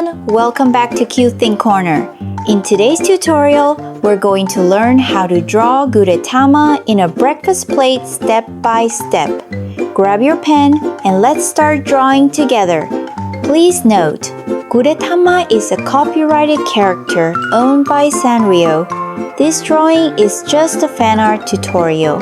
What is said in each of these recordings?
everyone, welcome back to Cute Thing Corner. In today's tutorial, we're going to learn how to draw Gudetama in a breakfast plate step by step. Grab your pen and let's start drawing together. Please note, Gudetama is a copyrighted character owned by Sanrio. This drawing is just a fan art tutorial.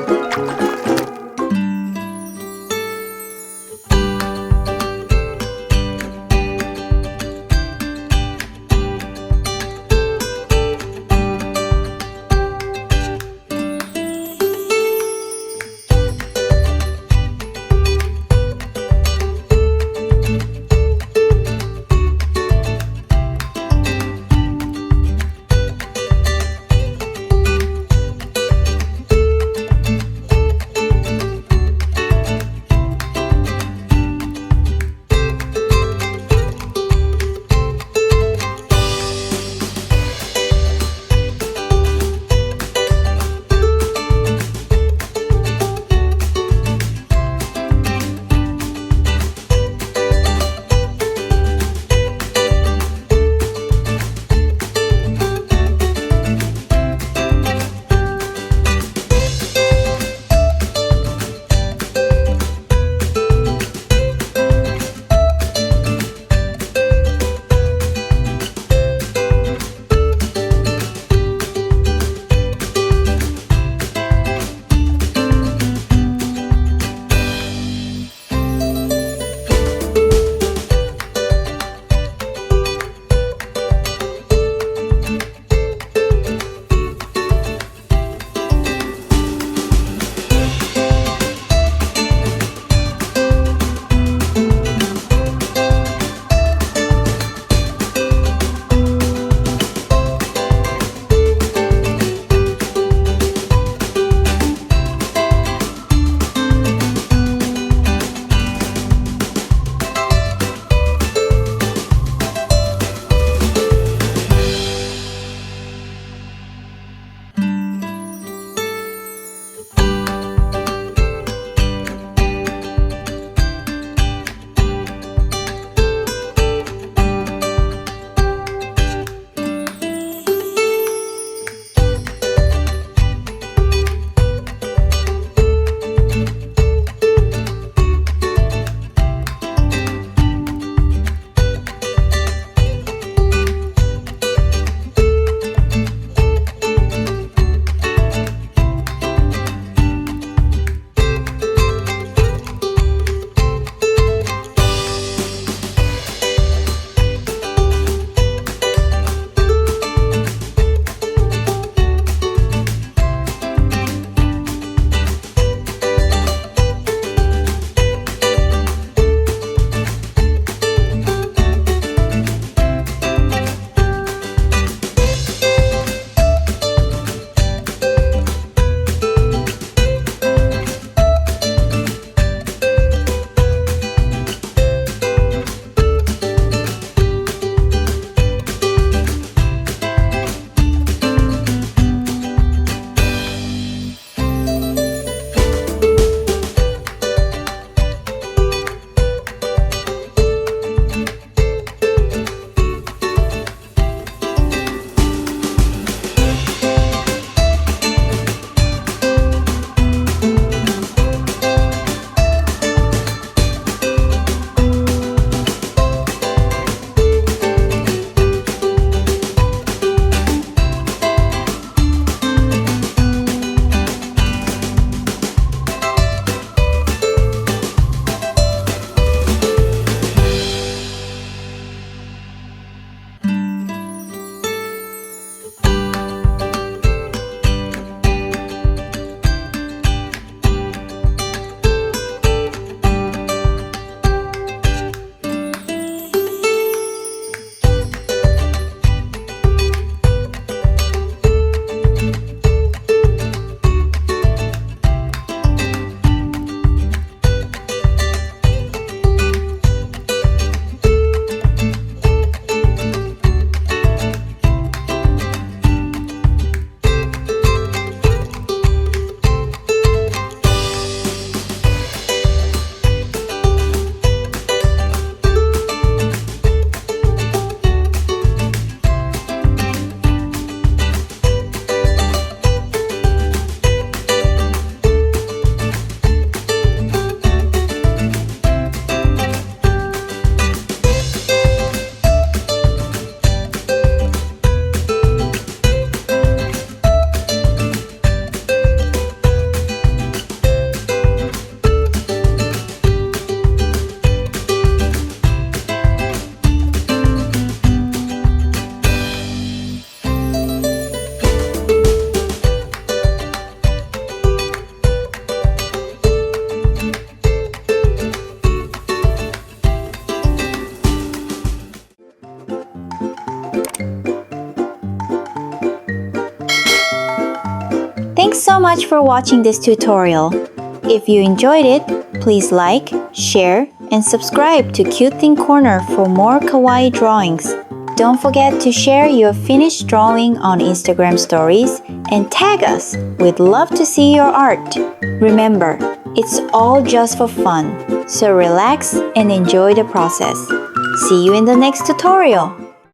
so much for watching this tutorial. If you enjoyed it, please like, share, and subscribe to Cute Thing Corner for more kawaii drawings. Don't forget to share your finished drawing on Instagram stories and tag us. We'd love to see your art. Remember, it's all just for fun, so relax and enjoy the process. See you in the next tutorial.